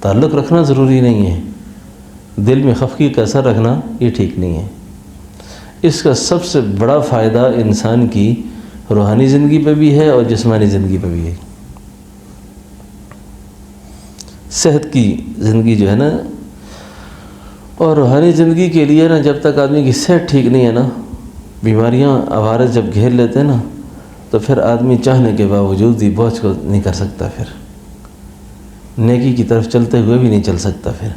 تعلق رکھنا ضروری نہیں ہے، دل میں خفگی کا اثر رکھنا یہ ٹھیک نہیں ہے۔ اس کا سب سے بڑا فائدہ انسان کی روحانی زندگی پہ بھی ہے اور جسمانی زندگی پہ بھی ہے۔ صحت کی زندگی جو ہے نا اور روحانی زندگی کے لیے نا، جب تک آدمی کی صحت ٹھیک نہیں ہے نا، بیماریاں عوارض جب گھیر لیتے ہیں نا، تو پھر آدمی چاہنے کے باوجود بھی بوجھ کو نہیں کر سکتا، پھر نیکی کی طرف چلتے ہوئے بھی نہیں چل سکتا پھر۔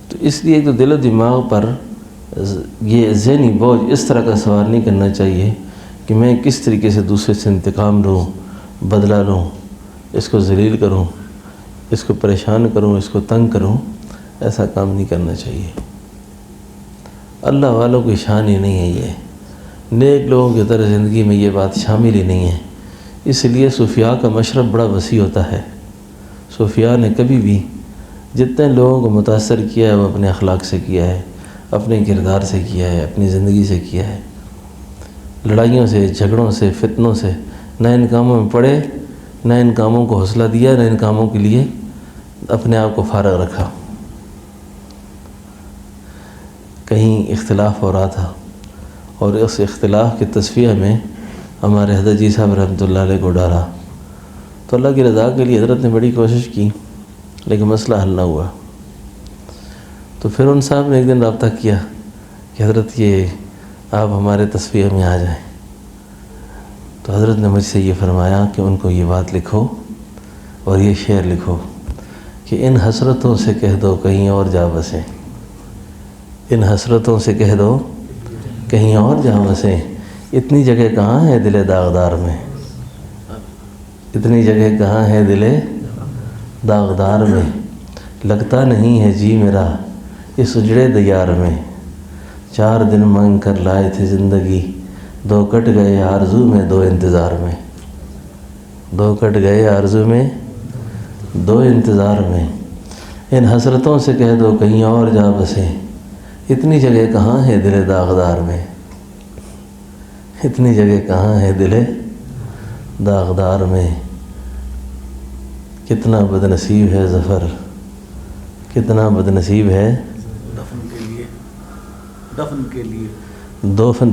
تو اس لیے تو دل و دماغ پر یہ ذہنی بوجھ اس طرح کا سوار نہیں کرنا چاہیے کہ میں کس طریقے سے دوسرے سے انتقام لوں، بدلہ لوں، اس کو ذلیل کروں، اس کو پریشان کروں، اس کو تنگ کروں۔ ایسا کام نہیں کرنا چاہیے۔ اللہ والوں کی شان ہی نہیں ہے یہ، نیک لوگوں کی طرح زندگی میں یہ بات شامل ہی نہیں ہے۔ اس لیے صوفیاء کا مشرب بڑا وسیع ہوتا ہے۔ صوفیاء نے کبھی بھی جتنے لوگوں کو متاثر کیا ہے وہ اپنے اخلاق سے کیا ہے، اپنے کردار سے کیا ہے، اپنی زندگی سے کیا ہے۔ لڑائیوں سے، جھگڑوں سے، فتنوں سے نہ ان کاموں میں پڑے، نہ ان کاموں کو حوصلہ دیا، نہ ان کاموں کے لیے اپنے آپ کو فارغ رکھا۔ کہیں اختلاف ہو رہا تھا اور اس اختلاف کے تصفیہ میں ہمارے حضرت جی صاحب رحمۃ اللہ علیہ کو ڈالا، تو اللہ کی رضا کے لیے حضرت نے بڑی کوشش کی لیکن مسئلہ حل نہ ہوا۔ تو پھر ان صاحب نے ایک دن رابطہ کیا کہ حضرت یہ آپ ہمارے تصفیہ میں آ جائیں۔ تو حضرت نے مجھ سے یہ فرمایا کہ ان کو یہ بات لکھو اور یہ شعر لکھو کہ ان حسرتوں سے کہہ دو کہیں اور جا بسیں، ان حسرتوں سے کہہ دو کہیں اور جا بسیں، اتنی جگہ کہاں ہے دل داغدار میں، اتنی جگہ کہاں ہے دل داغدار میں، لگتا نہیں ہے جی میرا اس اجڑے دیار میں، 4 دن مانگ کر لائے تھے زندگی، 2 کٹ گئے آرزو میں 2 انتظار میں، 2 کٹ گئے آرزو میں 2 انتظار میں، ان حسرتوں سے کہہ دو کہیں اور جا بسیں، اتنی جگہ کہاں ہے دل داغدار میں، اتنی جگہ کہاں ہے دل داغدار میں۔ کتنا بدنصیب ہے ظفر، کتنا بدنصیب ہے دفن کے لیے، دفن کے لیے،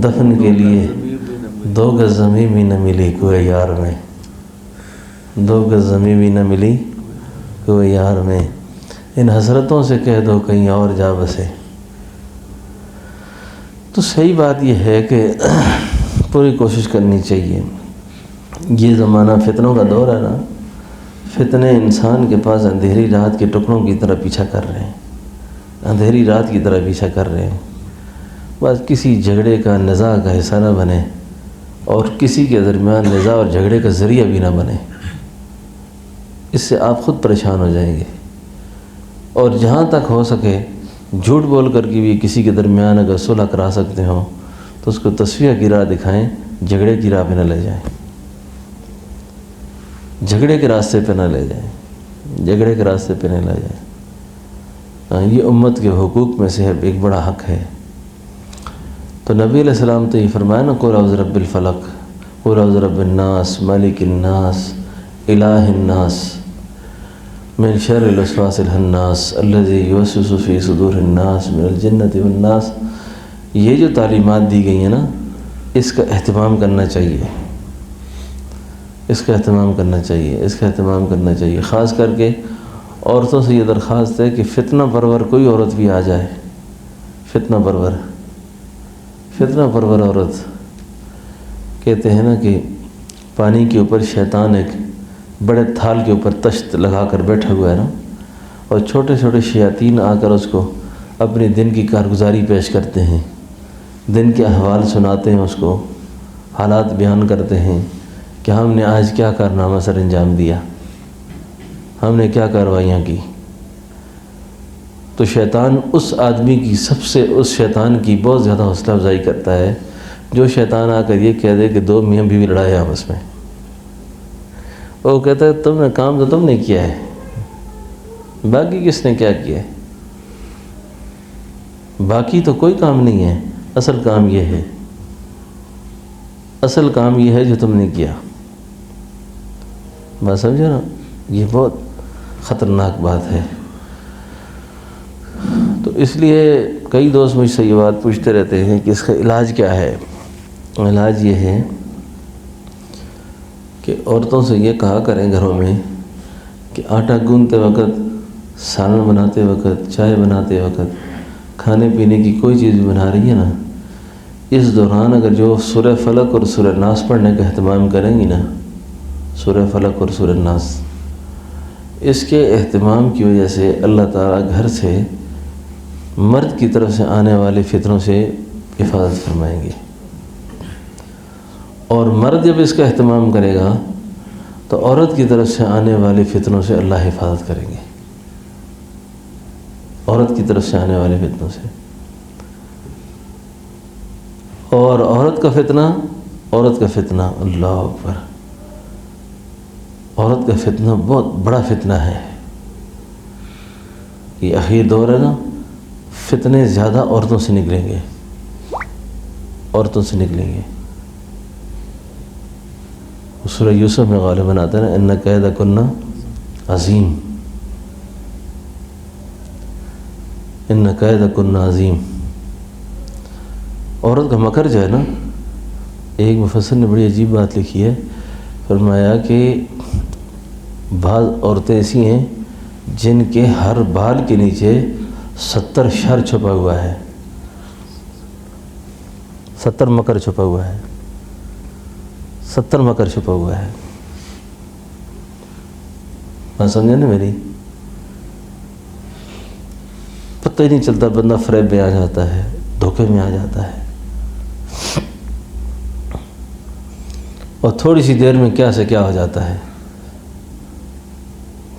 دفن کے لیے 2 گز زمین بھی نہ ملی کوئی یار میں، 2 گز زمین بھی نہ ملی کوئی یار میں، ان حسرتوں سے کہہ دو کہیں اور جا بسے۔ تو صحیح بات یہ ہے کہ پوری کوشش کرنی چاہیے۔ یہ زمانہ فتنوں کا دور ہے نا، فتنے انسان کے پاس اندھیری رات کے ٹکڑوں کی طرح پیچھا کر رہے ہیں، اندھیری رات کی طرح پیچھا کر رہے ہیں۔ بس کسی جھگڑے کا نزاع کا حصہ نہ بنے اور کسی کے درمیان نزاع اور جھگڑے کا ذریعہ بھی نہ بنے، اس سے آپ خود پریشان ہو جائیں گے۔ اور جہاں تک ہو سکے جھوٹ بول کر کے بھی کسی کے درمیان اگر صلح کرا سکتے ہوں تو اس کو تصفیہ کی راہ دکھائیں، جھگڑے کی راہ پہ نہ لے جائیں، جھگڑے کے راستے پہ نہ لے جائیں، جھگڑے کے راستے پہ نہ لے جائیں۔ یہ امت کے حقوق میں سے ایک بڑا حق ہے۔ تو نبی علیہ السلام تو یہ فرمایا نا، قل اعوذ برب الفلق، قل اعوذ برب الناس، مالک الناس، الہ الناس، من شر الوسواس الخناس الذی یوسوس فی صدور الناس من الجنۃ والناس۔ یہ جو تعلیمات دی گئی ہیں نا، اس کا اہتمام کرنا چاہیے، اس کا اہتمام کرنا چاہیے، اس کا اہتمام کرنا چاہیے۔ خاص کر کے عورتوں سے یہ درخواست ہے کہ فتنہ پرور کوئی عورت بھی آ جائے، فتنہ پرور عورت، کہتے ہیں نا کہ پانی کے اوپر شیطان ایک بڑے تھال کے اوپر تشت لگا کر بیٹھا ہوا ہے نا، اور چھوٹے چھوٹے شیاطین آ کر اس کو اپنی دن کی کارگزاری پیش کرتے ہیں، دن کے احوال سناتے ہیں، اس کو حالات بیان کرتے ہیں کہ ہم نے آج کیا کارنامہ سر انجام دیا، ہم نے کیا کارروائیاں کی۔ تو شیطان اس آدمی کی اس شیطان کی بہت زیادہ حوصلہ افزائی کرتا ہے جو شیطان آ کر یہ کہہ دے کہ 2 میاں بیوی لڑائے آپس میں۔ وہ کہتا ہے تم نے کام تو تم نے کیا ہے، باقی کس نے کیا کیا ہے؟ باقی تو کوئی کام نہیں ہے، اصل کام یہ ہے، اصل کام یہ ہے جو تم نے کیا۔ بات سمجھے نا، یہ بہت خطرناک بات ہے۔ تو اس لیے کئی دوست مجھ سے یہ بات پوچھتے رہتے ہیں کہ اس کا علاج کیا ہے۔ علاج یہ ہے کہ عورتوں سے یہ کہا کریں گھروں میں کہ آٹا گوندھتے وقت، سالن بناتے وقت، چائے بناتے وقت، کھانے پینے کی کوئی چیز بنا رہی ہے نا، اس دوران اگر جو سورہ فلق اور سورہ ناس پڑھنے کا اہتمام کریں گی نا، سورہ فلق اور سورہ ناس، اس کے اہتمام کی وجہ سے اللہ تعالیٰ گھر سے مرد کی طرف سے آنے والے فتنوں سے حفاظت فرمائیں گے، اور مرد جب اس کا اہتمام کرے گا تو عورت کی طرف سے آنے والے فتنوں سے اللہ حفاظت کریں گے، عورت کی طرف سے آنے والے فتنوں سے۔ اور عورت کا فتنہ اللہ اکبر، عورت کا فتنہ بہت بڑا فتنہ ہے۔ یہ اخیر دور ہے نا، فتنے زیادہ عورتوں سے نکلیں گے، عورتوں سے نکلیں گے۔ سورہ یوسف میں غالباً آتا ہے نا، ان کیدکن عظیم، ان کیدکن عظیم۔ عورت کا مکر جو ہے نا، ایک مفسر نے بڑی عجیب بات لکھی ہے، فرمایا کہ بعض عورتیں ایسی ہیں جن کے ہر بال کے نیچے 70 شر چھپا ہوا ہے، 70 مکر چھپا ہوا ہے، 70 مکر چھپا ہوا ہے۔ بات سمجھے نا میری؟ پتہ ہی نہیں چلتا، بندہ فریب میں آ جاتا ہے، دھوکے میں آ جاتا ہے، اور تھوڑی سی دیر میں کیا سے کیا ہو جاتا ہے،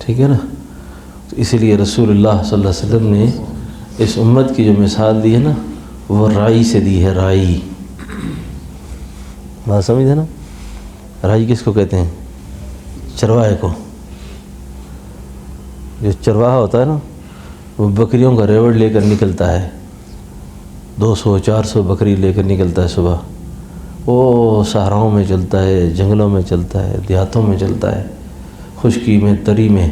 ٹھیک ہے نا؟ تو اسی لیے رسول اللہ صلی اللہ علیہ وسلم نے اس امت کی جو مثال دی ہے نا، وہ رائی سے دی ہے، رائی۔ بات سمجھے نا؟ رائی کس کو کہتے ہیں؟ چرواہے کو۔ جو چرواہا ہوتا ہے نا، وہ بکریوں کا ریوڑ لے کر نکلتا ہے، 200-400 بکری لے کر نکلتا ہے صبح، وہ صحراؤں میں چلتا ہے، جنگلوں میں چلتا ہے، دیہاتوں میں چلتا ہے، خشکی میں، تری میں،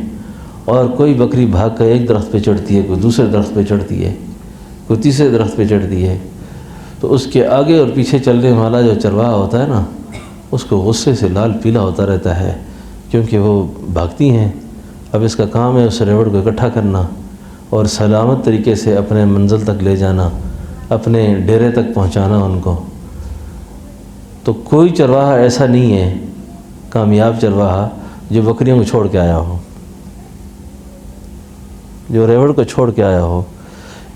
اور کوئی بکری بھاگ کر ایک درخت پہ چڑھتی ہے، کوئی دوسرے درخت پہ چڑھتی ہے، کوئی تیسرے درخت پہ چڑھتی ہے، تو اس کے آگے اور پیچھے چلنے والا جو چرواہا ہوتا ہے نا، اس کو غصے سے لال پیلا ہوتا رہتا ہے، کیونکہ وہ بھاگتی ہیں۔ اب اس کا کام ہے اس ریوڑ کو اکٹھا کرنا اور سلامت طریقے سے اپنے منزل تک لے جانا، اپنے ڈیرے تک پہنچانا ان کو۔ تو کوئی چرواہا ایسا نہیں ہے کامیاب چرواہا جو بکریوں کو چھوڑ کے آیا ہو، جو ریوڑ کو چھوڑ کے آیا ہو۔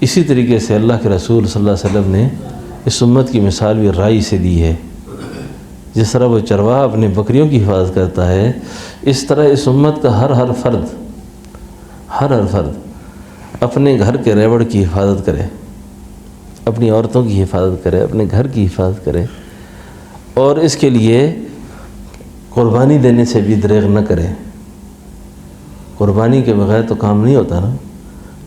اسی طریقے سے اللہ کے رسول صلی اللہ علیہ وسلم نے اس امت کی مثال بھی رائی سے دی ہے۔ جس طرح وہ چرواہا اپنے بکریوں کی حفاظت کرتا ہے، اس طرح اس امت کا ہر فرد اپنے گھر کے ریوڑ کی حفاظت کرے، اپنی عورتوں کی حفاظت کرے، اپنے گھر کی حفاظت کرے، اور اس کے لیے قربانی دینے سے بھی دریغ نہ کرے۔ قربانی کے بغیر تو کام نہیں ہوتا نا،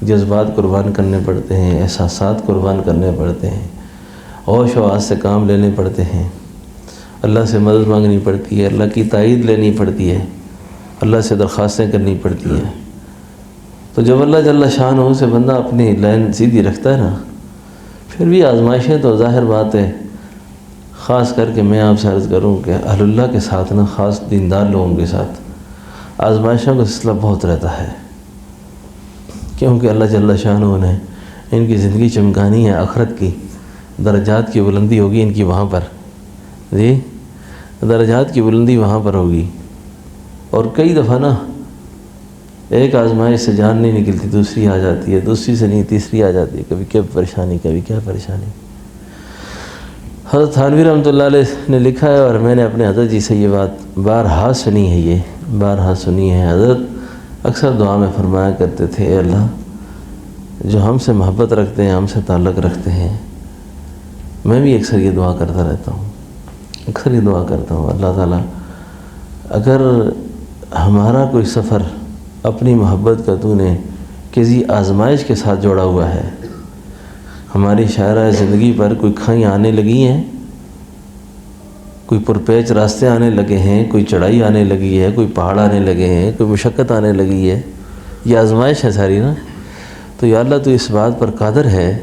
جذبات قربان کرنے پڑتے ہیں، احساسات قربان کرنے پڑتے ہیں، ہوش و حواس سے کام لینے پڑتے ہیں، اللہ سے مدد مانگنی پڑتی ہے، اللہ کی تائید لینی پڑتی ہے، اللہ سے درخواستیں کرنی پڑتی ہیں۔ تو جب اللہ جل شانہ سے بندہ اپنی لائن سیدھی رکھتا ہے نا، پھر بھی آزمائشیں تو ظاہر بات ہے، خاص کر کے میں آپ سے عرض کروں کہ اہل اللہ کے ساتھ نا، خاص دیندار لوگوں کے ساتھ آزمائشوں کا سلسلہ بہت رہتا ہے، کیونکہ اللہ جل شانہ نے ان کی زندگی چمکانی ہے، آخرت کی درجات کی بلندی ہوگی ان کی وہاں پر، جی درجات کی بلندی وہاں پر ہوگی۔ اور کئی دفعہ نا ایک آزمائش سے جان نہیں نکلتی، دوسری آ جاتی ہے، دوسری سے نہیں تیسری آ جاتی ہے، کبھی کیا پریشانی، کبھی کیا پریشانی۔ حضرت تھانوی رحمۃ اللہ علیہ نے لکھا ہے، اور میں نے اپنے حضرت جی سے یہ بات بارہا سنی ہے، یہ بارہا سنی ہے۔ حضرت اکثر دعا میں فرمایا کرتے تھے، اے اللہ جو ہم سے محبت رکھتے ہیں، ہم سے تعلق رکھتے ہیں، میں بھی اکثر یہ دعا کرتا رہتا ہوں، اکثر یہ دعا کرتا ہوں، اللہ تعالیٰ اگر ہمارا کوئی سفر اپنی محبت کا تو نے کسی آزمائش کے ساتھ جوڑا ہوا ہے، ہماری شاہراہ زندگی پر کوئی کھائیں آنے لگی ہیں، کوئی پرپیچ راستے آنے لگے ہیں، کوئی چڑھائی آنے لگی ہے، کوئی پہاڑ آنے لگے ہیں، کوئی مشقت آنے لگی ہے، یہ آزمائش ہے ساری نا. تو یا اللہ تو اس بات پر قادر ہے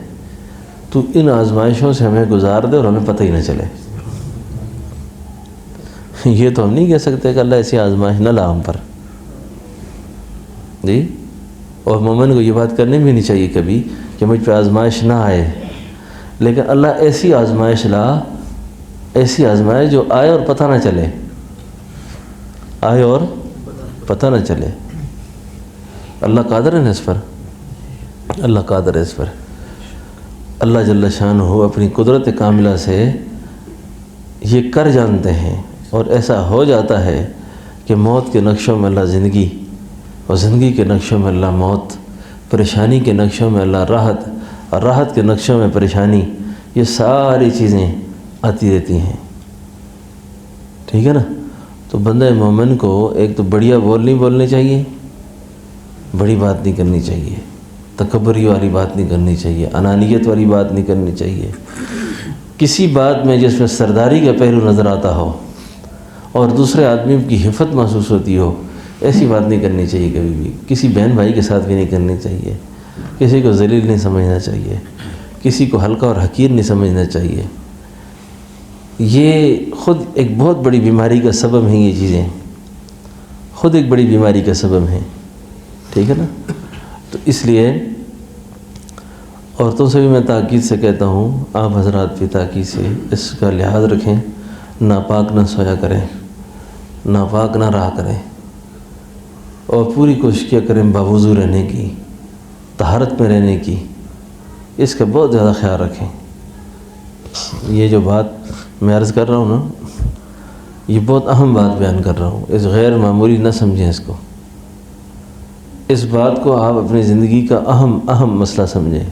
تو ان آزمائشوں سے ہمیں گزار دے اور ہمیں پتہ ہی نہ چلے. یہ تو ہم نہیں کہہ سکتے کہ اللہ ایسی آزمائش نہ لا ہم پر جی. اور مومن کو یہ بات کرنی بھی نہیں چاہیے کبھی کہ مجھ پہ آزمائش نہ آئے، لیکن اللہ ایسی آزمائش لا، ایسی آزمائش جو آئے اور پتہ نہ چلے، آئے اور پتہ نہ چلے. اللہ قادر ہے نا اس پر، اللہ قادر ہے اس پر. اللہ جل شانہ اپنی قدرت کاملہ سے یہ کر جانتے ہیں اور ایسا ہو جاتا ہے کہ موت کے نقشوں میں اللہ زندگی، اور زندگی کے نقشوں میں اللہ موت، پریشانی کے نقشوں میں اللہ راحت، اور راحت کے نقشوں میں پریشانی. یہ ساری چیزیں آتی رہتی ہیں. ٹھیک ہے نا. تو بندہ مومن کو ایک تو بڑھیا بول نہیں بولنے چاہیے، بڑی بات نہیں کرنی چاہیے، تکبری والی بات نہیں کرنی چاہیے، انانیت والی بات نہیں کرنی چاہیے. کسی بات میں جس میں سرداری کا پہلو نظر آتا ہو اور دوسرے آدمی کی حفت محسوس ہوتی ہو، ایسی بات نہیں کرنی چاہیے کبھی بھی. کسی بہن بھائی کے ساتھ بھی نہیں کرنی چاہیے. کسی کو ذلیل نہیں سمجھنا چاہیے، کسی کو ہلکا اور حقیر نہیں سمجھنا چاہیے. یہ خود ایک بہت بڑی بیماری کا سبب ہیں. یہ چیزیں خود ایک بڑی بیماری کا سبب ہیں. ٹھیک ہے نا. تو اس لیے عورتوں سے بھی میں تاکید سے کہتا ہوں، آپ حضرات بھی تاکید سے اس کا لحاظ رکھیں. ناپاک نہ سویا کریں، ناپاک نہ رہا کریں، اور پوری کوشش کیا کریں باوضو رہنے کی، طہارت میں رہنے کی. اس کا بہت زیادہ خیال رکھیں. یہ جو بات میں عرض کر رہا ہوں نا، یہ بہت اہم بات بیان کر رہا ہوں. اس غیر معمولی نہ سمجھیں اس کو. اس بات کو آپ اپنی زندگی کا اہم مسئلہ سمجھیں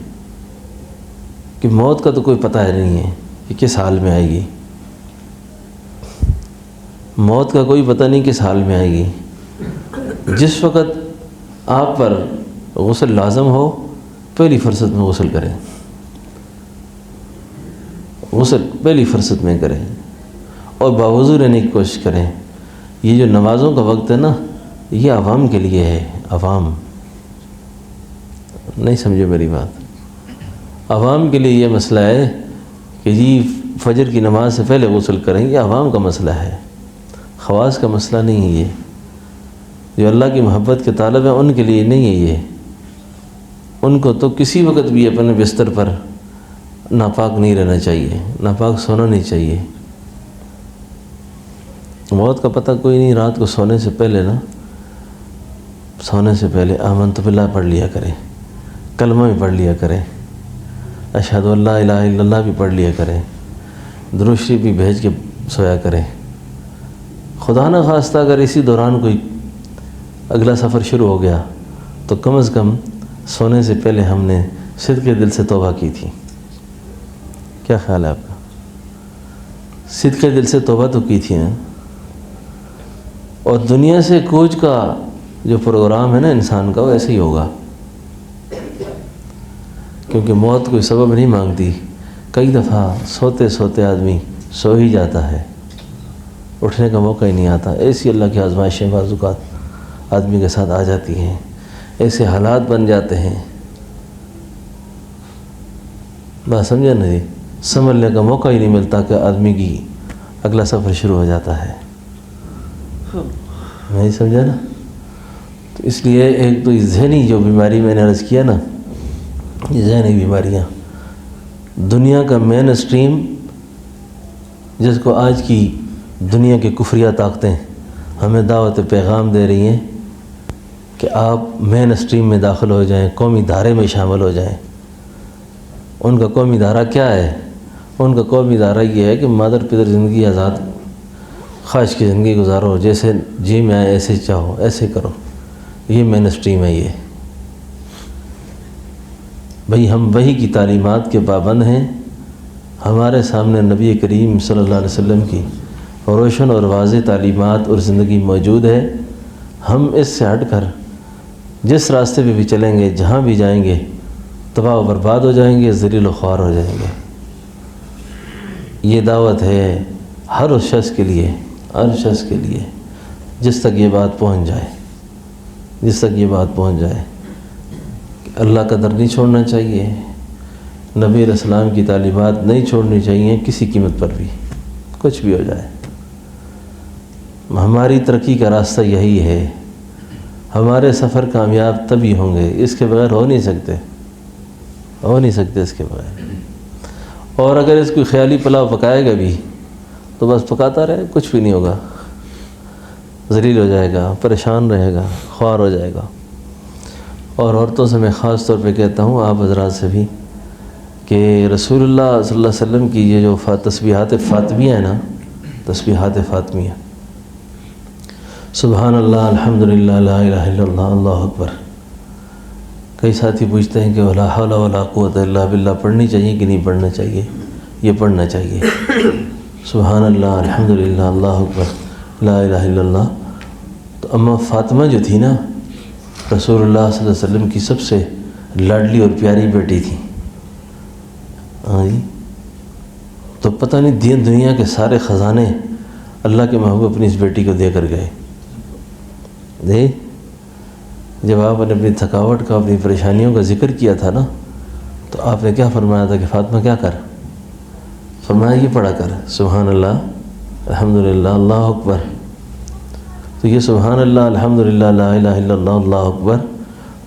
کہ موت کا تو کوئی پتہ ہی نہیں ہے کہ کس حال میں آئے گی. موت کا کوئی پتہ نہیں کس حال میں آئے گی. جس وقت آپ پر غسل لازم ہو، پہلی فرصت میں غسل کریں. غسل پہلی فرصت میں کریں اور باوضو رہنے کی کوشش کریں. یہ جو نمازوں کا وقت ہے نا، یہ عوام کے لیے ہے. عوام نہیں سمجھے میری بات. عوام کے لیے یہ مسئلہ ہے کہ جی فجر کی نماز سے پہلے غسل کریں. یہ عوام کا مسئلہ ہے، خواص کا مسئلہ نہیں ہے. یہ جو اللہ کی محبت کے طالب ہیں ان کے لیے نہیں ہے. یہ ان کو تو کسی وقت بھی اپنے بستر پر ناپاک نہیں رہنا چاہیے، ناپاک سونا نہیں چاہیے. موت کا پتہ کوئی نہیں. رات کو سونے سے پہلے نا، سونے سے پہلے آمنت باللہ پڑھ لیا کریں، کلمہ بھی پڑھ لیا کریں، اشہد ان لا الہ الا اللہ بھی پڑھ لیا کریں، درود شریف بھی بھیج کے سویا کریں. خدا نہ خواستہ اگر اسی دوران کوئی اگلا سفر شروع ہو گیا تو کم از کم سونے سے پہلے ہم نے صدقے دل سے توبہ کی تھی. کیا خیال ہے آپ کا؟ صدقے دل سے توبہ تو کی تھی نا. اور دنیا سے کوچ کا جو پروگرام ہے نا انسان کا، وہ ایسے ہی ہوگا، کیونکہ موت کوئی سبب نہیں مانگتی. کئی دفعہ سوتے سوتے آدمی سو ہی جاتا ہے، اٹھنے کا موقع ہی نہیں آتا. ایسی اللہ کی آزمائشیں بعض اوقات آدمی کے ساتھ آ جاتی ہیں، ایسے حالات بن جاتے ہیں. بات سمجھا نا جی؟ سنبھلنے کا موقع ہی نہیں ملتا کہ آدمی کی اگلا سفر شروع ہو جاتا ہے. نہیں سمجھا نا؟ تو اس لیے ایک تو ذہنی جو بیماری میں نے عرض کیا نا، یہ ذہنی بیماریاں دنیا کا مین اسٹریم، جس کو آج کی دنیا کی کفریہ طاقتیں ہمیں دعوت پیغام دے رہی ہیں کہ آپ مین اسٹریم میں داخل ہو جائیں، قومی دھارے میں شامل ہو جائیں. ان کا قومی دھارہ کیا ہے؟ ان کا قومی دھارہ یہ ہے کہ مادر پدر زندگی آزاد خواہش کی زندگی گزارو، جیسے جی میں آئے ایسے چاہو ایسے کرو. یہ مین اسٹریم ہے. یہ بھئی ہم وحی کی تعلیمات کے پابند ہیں. ہمارے سامنے نبی کریم صلی اللہ علیہ وسلم کی روشن اور واضح تعلیمات اور زندگی موجود ہے. ہم اس سے ہٹ کر جس راستے پہ بھی چلیں گے، جہاں بھی جائیں گے، تباہ و برباد ہو جائیں گے، ذلیل و خوار ہو جائیں گے. یہ دعوت ہے ہر اس شخص کے لیے، ہر شخص کے لیے جس تک یہ بات پہنچ جائے. جس تک یہ بات پہنچ جائے کہ اللہ کا در نہیں چھوڑنا چاہیے، نبی علیہ السلام کی تعلیمات نہیں چھوڑنی چاہیے کسی قیمت پر بھی، کچھ بھی ہو جائے۔ ہماری ترقی کا راستہ یہی ہے، ہمارے سفر کامیاب تبھی ہوں گے، اس کے بغیر ہو نہیں سکتے اس کے بغیر۔ اور اگر اس کو خیالی پلاؤ پکائے گا بھی تو بس پکاتا رہے، کچھ بھی نہیں ہوگا، ذلیل ہو جائے گا، پریشان رہے گا، خوار ہو جائے گا۔ اور عورتوں سے میں خاص طور پہ کہتا ہوں، آپ حضرات سے بھی، کہ رسول اللہ صلی اللہ علیہ وسلم کی یہ جو تسبیحات فاطمیہ ہیں نا، تسبیحات فاطمیہ، سبحان اللہ، الحمدللہ، لا الہ الا اللہ، اللہ اکبر، کئی ساتھی پوچھتے ہیں کہ ولا حول ولا قوت الا باللہ پڑھنی چاہیے کہ نہیں پڑھنا چاہیے؟ یہ پڑھنا چاہیے، سبحان اللہ، الحمدللہ، اللہ اکبر، لا الہ الا اللہ۔ تو اماں فاطمہ جو تھی نا، رسول اللہ صلی اللہ علیہ وسلم کی سب سے لاڈلی اور پیاری بیٹی تھی، ہاں جی، تو پتہ نہیں دین دنیا کے سارے خزانے اللہ کے محبوب اپنی اس بیٹی کو دے کر گئے۔ جب آپ نے اپنی تھکاوٹ کا، اپنی پریشانیوں کا ذکر کیا تھا نا، تو آپ نے کیا فرمایا تھا کہ فاطمہ کیا کر؟ فرمایا یہ پڑھا کر، سبحان اللہ، الحمدللہ، اللہ اکبر۔ تو یہ سبحان اللہ، الحمدللہ، لا الہ الا اللہ، اللہ اکبر،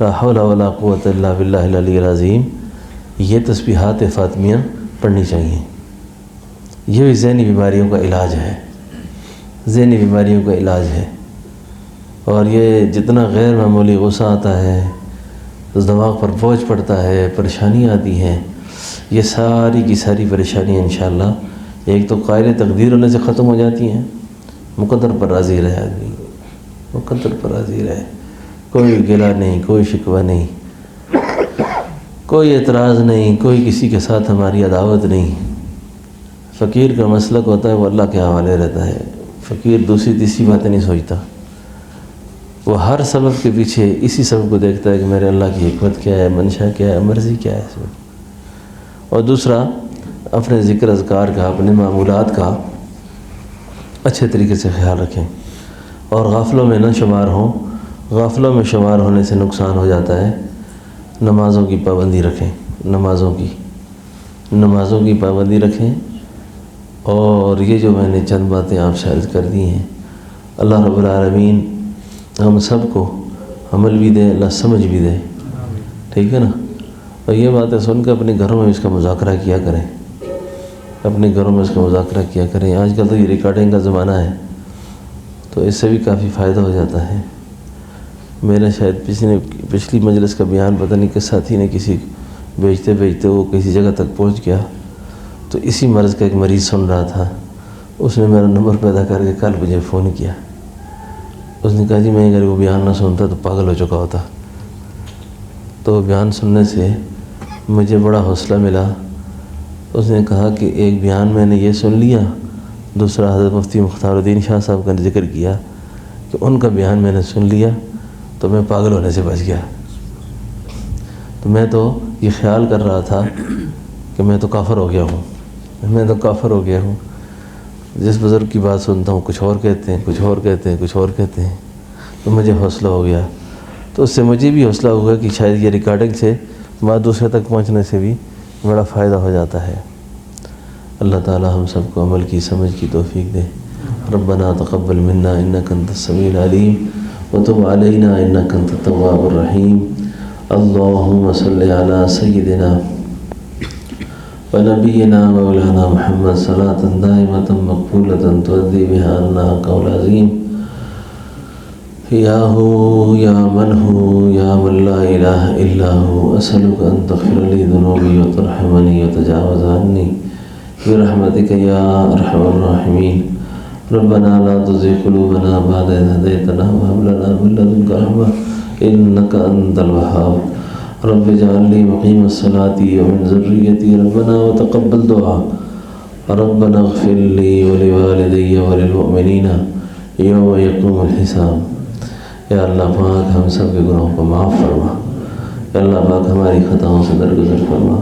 لا حول ولا قوت الا باللہ العلی العظیم، یہ تسبیحات فاطمیہ پڑھنی چاہیے۔ یہ بھی ذہنی بیماریوں کا علاج ہے، ذہنی بیماریوں کا علاج ہے۔ اور یہ جتنا غیر معمولی غصہ آتا ہے، دماغ پر بوجھ پڑتا ہے، پریشانیاں آتی ہیں، یہ ساری کی ساری پریشانیاں انشاءاللہ ایک تو قائل تقدیر ہونے سے ختم ہو جاتی ہیں، مقدر پر راضی رہے آدمی، مقدر پر راضی رہے، کوئی گلہ نہیں، کوئی شکوہ نہیں، کوئی اعتراض نہیں، کوئی کسی کے ساتھ ہماری عداوت نہیں۔ فقیر کا مسلک ہوتا ہے وہ اللہ کے حوالے رہتا ہے، فقیر دوسری تیسری باتیں نہیں سوچتا، وہ ہر سبب کے پیچھے اسی سبب کو دیکھتا ہے کہ میرے اللہ کی حکمت کیا ہے، منشا کیا ہے، مرضی کیا ہے اس میں۔ اور دوسرا، اپنے ذکر اذکار کا، اپنے معمولات کا اچھے طریقے سے خیال رکھیں، اور غافلوں میں نہ شمار ہوں۔ غافلوں میں شمار ہونے سے نقصان ہو جاتا ہے۔ نمازوں کی پابندی رکھیں، نمازوں کی پابندی رکھیں۔ اور یہ جو میں نے چند باتیں آپ سے عرض کر دی ہیں، اللہ رب العالمین ہم سب کو عمل بھی دے، اللہ سمجھ بھی دے، ٹھیک ہے نا؟ اور یہ باتیں سن کے اپنے گھروں میں اس کا مذاکرہ کیا کریں، اپنے گھروں میں اس کا مذاکرہ کیا کریں۔ آج کل تو یہ ریکارڈنگ کا زمانہ ہے، تو اس سے بھی کافی فائدہ ہو جاتا ہے۔ میرا شاید پچھلی مجلس کا بیان پتہ نہیں کس ساتھی نے کسی بیچتے وہ کسی جگہ تک پہنچ گیا، تو اسی مرض کا ایک مریض سن رہا تھا، اس نے میرا نمبر پیدا کر کے کل مجھے فون کیا۔ اس نے کہا جی میں اگر وہ بیان نہ سنتا تو پاگل ہو چکا ہوتا۔ تو بیان سننے سے مجھے بڑا حوصلہ ملا۔ اس نے کہا کہ ایک بیان میں نے یہ سن لیا، دوسرا حضرت مفتی مختار الدین شاہ صاحب کا ذکر کیا کہ ان کا بیان میں نے سن لیا تو میں پاگل ہونے سے بچ گیا۔ تو میں تو یہ خیال کر رہا تھا کہ میں تو کافر ہو گیا ہوں، جس بزرگ کی بات سنتا ہوں کچھ اور کہتے ہیں، تو مجھے حوصلہ ہو گیا۔ تو اس سے مجھے بھی حوصلہ ہوگا کہ شاید یہ ریکارڈنگ سے بات دوسرے تک پہنچنے سے بھی بڑا فائدہ ہو جاتا ہے۔ اللہ تعالی ہم سب کو عمل کی سمجھ کی توفیق دے۔ ربنا تقبل منا انک انت السمیع العلیم وتب علینا انک انت التواب الرحیم۔ اللہم صلی علی سیدنا ونبینا مولانا محمد صلاة دائمة مقبولة تؤدي بها عنا قول عظیم۔ یا ہو یا من لا الہ الا ہو، اسألک ان تغفر لی ذنوبی وترحمنی وتجاوز عنی برحمتک یا ارحم الراحمین۔ ربنا لا تزغ قلوبنا بعد إذ هديتنا وهب لنا من لدنك رحمة إنك أنت الوهاب۔ رب اجعلني مقيم الصلاة ومن ذريتي ربنا وتقبل دعاء۔ ربنا اغفر لي ولوالدي وللمؤمنين يوم يقوم الحساب۔ یا اللہ پاک ہم سب کے گناہوں کو معاف فرما، یا اللہ پاک ہماری خطاؤں سے درگزر فرما،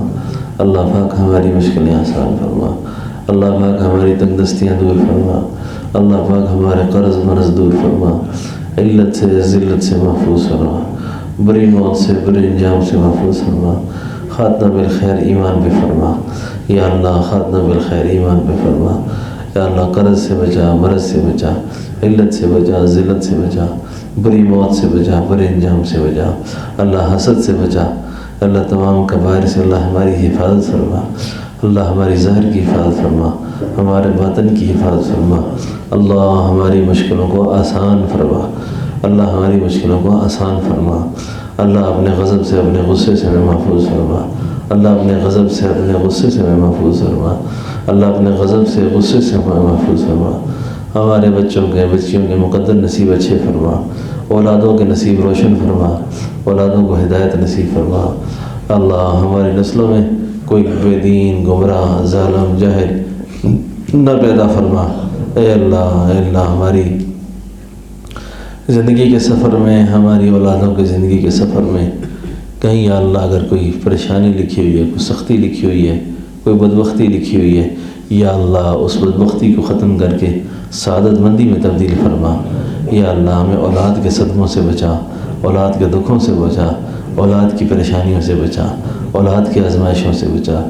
اللہ پاک ہماری مشکلیں آسان فرما، اللہ پاک ہماری تنگ دستیاں دور فرما، اللہ پاک ہمارے قرض مرض دور فرما، علت سے ذلت سے محفوظ فرما، بری موت سے بری انجام سے محفوظ فرما، خاتمہ بالخیر ایمان پہ فرما یا اللہ، خاتمہ بالخیر ایمان پہ فرما یا اللہ، قرض سے بچا، مرض سے بچا، علت سے بچا، ذلت سے بچا، بری موت سے بچا، برے انجام سے بچا، اللہ حسد سے بچا، اللہ تمام کبائر سے اللہ ہماری حفاظت فرما، اللہ ہماری ظاہر کی حفاظت فرما، ہمارے باطن کی حفاظت فرما، اللہ ہماری مشکلوں کو آسان فرما، اللہ ہماری مشکلوں کو آسان فرما، اللہ اپنے غضب سے اپنے غصے سے ہمیں محفوظ فرما، اللہ اپنے غضب سے اپنے غصے سے ہمیں محفوظ فرما، اللہ اپنے غضب سے غصے سے ہمیں محفوظ فرما، ہمارے بچوں کے بچیوں کے مقدر نصیب اچھے فرما، اولادوں کے نصیب روشن فرما، اولادوں کو ہدایت نصیب فرما، اللہ ہماری نسلوں میں کوئی بے دین گمراہ ظالم جاہل نہ پیدا فرما، اے اللہ ہماری زندگی کے سفر میں، ہماری اولادوں کے زندگی کے سفر میں کہیں یا اللہ اگر کوئی پریشانی لکھی ہوئی ہے، کوئی سختی لکھی ہوئی ہے، کوئی بدبختی لکھی ہوئی ہے، یا اللہ اس بدبختی کو ختم کر کے سعادت مندی میں تبدیل فرما، یا اللہ ہمیں اولاد کے صدموں سے بچا، اولاد کے دکھوں سے بچا، اولاد کی پریشانیوں سے بچا، اولاد کی آزمائشوں سے بچا،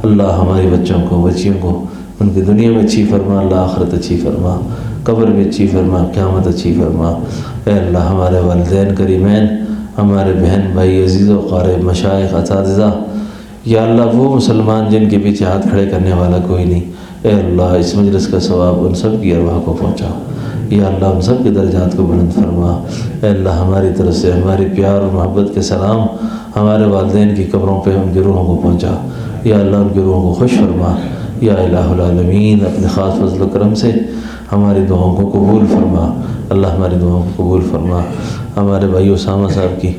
اللہ ہمارے بچوں کو بچیوں کو ان کی دنیا میں اچھی فرما، اللہ آخرت اچھی فرما، قبر میں اچھی فرما، قیامت اچھی فرما، اے اللہ ہمارے والدین کریمین، ہمارے بہن بھائی عزیز و قارب مشائخ اساتذہ، یا اللہ وہ مسلمان جن کے پیچھے ہاتھ کھڑے کرنے والا کوئی نہیں، اے اللہ اس مجلس کا ثواب ان سب کی ارواح کو پہنچا، یا اللہ ان سب کے درجات کو بلند فرما، اے اللہ ہماری طرف سے ہماری پیار اور محبت کے سلام ہمارے والدین کی قبروں پہ ان کی روحوں کو پہنچا، یا اللہ ان کی روحوں کو خوش فرما، یا الہ العالمین اپنے خاص فضل و کرم سے ہماری دعاؤں کو قبول فرما، اللہ ہماری دعاؤں کو قبول فرما، ہمارے بھائی اسامہ صاحب کی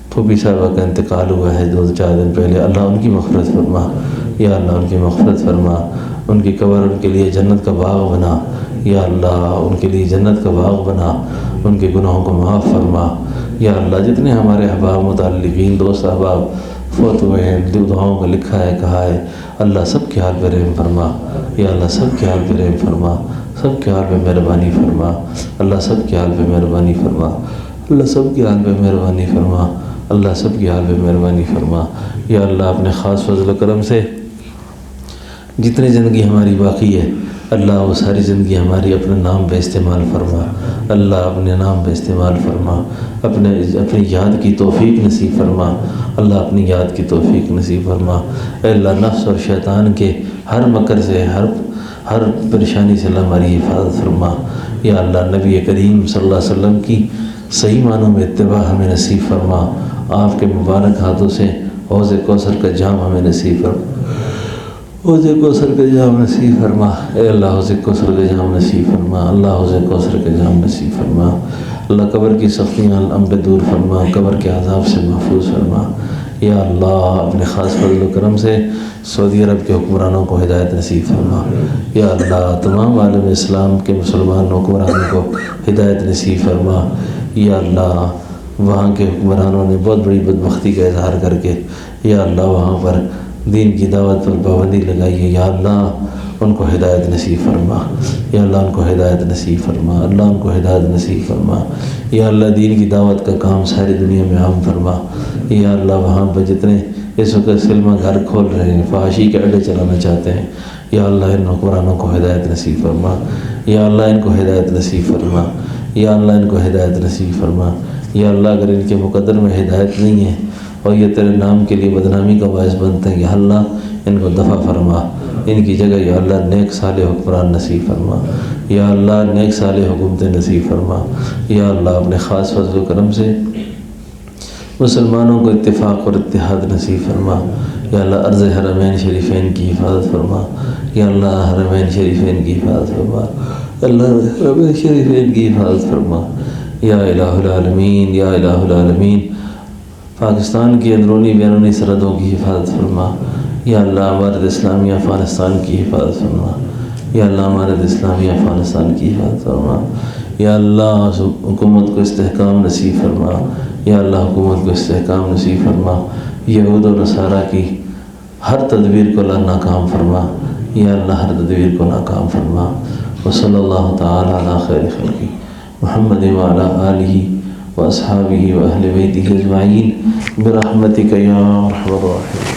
پھوپھی صاحبہ کا انتقال ہوا ہے 2-4 دن پہلے، اللہ ان کی مغفرت فرما، یا اللہ ان کی مغفرت فرما، ان کی قبر ان کے لیے جنت کا باغ بنا، یا اللہ ان کے لیے جنت کا باغ بنا، ان کے گناہوں کو معاف فرما، یا اللہ جتنے ہمارے احباب متعلقین دوست احباب فوت ہوئے ہیں، دعاؤں کا لکھا ہے کہا ہے، اللہ سب کے حال پہ رحم فرما، یا اللہ سب کے حال پہ رحم فرما، سب کے حال پہ مہربانی فرما، اللہ سب کے حال پہ مہربانی فرما، اللہ سب کے حال پہ مہربانی فرما، اللہ سب کے حال پہ مہربانی فرما، یا اللہ اپنے خاص فضل و کرم سے جتنی زندگی ہماری باقی ہے اللہ وہ ساری زندگی ہماری اپنے نام پہ استعمال فرما، اللہ اپنے نام پہ استعمال فرما، اپنی یاد کی توفیق نصیب فرما، اللہ اپنی یاد کی توفیق نصیب فرما، اے اللہ نفس اور شیطان کے ہر مکر سے ہر پریشانی سے اللہ ہماری حفاظت فرما، یا اللہ نبی کریم صلی اللہ علیہ وسلم کی صحیح معنوں میں اتباع ہمیں نصیب فرما، آپ کے مبارک ہاتھوں سے حوض کوثر کا جام ہمیں نصیب فرما، حوض کوثر کا جام نصیب فرما، اے اللہ حوض کوثر کا جام نصیب فرما، اللہ حوض کوثر کا جام نصیب فرما، اللہ قبر کی سختیاں ہم پہ دور فرما، قبر کے عذاب سے محفوظ فرما، یا اللہ اپنے خاص فضل و کرم سے سعودی عرب کے حکمرانوں کو ہدایت نصیب فرما، یا اللہ تمام عالم اسلام کے مسلمان حکمرانوں کو ہدایت نصیب فرما، یا اللہ وہاں کے حکمرانوں نے بہت بڑی بدبختی کا اظہار کر کے یا اللہ وہاں پر دین کی دعوت پر پابندی لگائی ہے، یا اللہ ان کو ہدایت نصیب فرما، یا اللہ ان کو ہدایت نصیب فرما، اللہ ان کو ہدایت نصیب فرما، یا اللہ دین کی دعوت کا کام ساری دنیا میں عام فرما، یا اللہ وہاں پر جتنے اس وقت سلمہ گھر کھول رہے ہیں، فحاشی کے اڈے چلانا چاہتے ہیں، یا اللہ ان حکمرانوں کو ہدایت نصیب فرما، یا اللہ ان کو ہدایت نصیب فرما، یا اللہ ان کو ہدایت نصیب فرما، یا اللہ اگر ان کے مقدر میں ہدایت نہیں ہے اور یہ تیرے نام کے لیے بدنامی کا باعث بنتے ہیں، یا اللہ ان کو دفع فرما، ان کی جگہ یا اللہ نیک صالح حکمران نصیب فرما، یا اللہ نیک صالح حکومتیں نصیب فرما، یا اللہ اپنے خاص فضل و کرم سے مسلمانوں کو اتفاق اور اتحاد نصیب فرما، یا اللہ عرض حرمین شریفین کی حفاظت فرما، یا اللہ حرمین شریفین کی حفاظت فرما، اللہ حرمین شریفین کی حفاظت فرما، یا الہ العالمین، یا الہ العالمین پاکستان کی اندرونی بیرونی سرحدوں کی حفاظت فرما، یا اللہ امارت اسلامیہ افغانستان کی حفاظت فرما، یا اللہ امارت اسلامیہ افغانستان کی حفاظت فرما، یا اللہ حکومت کو استحکام نصیب فرما، یا اللہ حکومت کو استحکام نصیب فرما، یہود و نصارہ کی ہر تدبیر کو اللہ ناکام فرما، یا اللہ ہر تدبیر کو ناکام فرما، وصلی اللہ تعالی علی خیر خلقی محمد وعلى آله وأصحابه وأهل بيته أجمعين برحمتك يا أرحم الراحمين.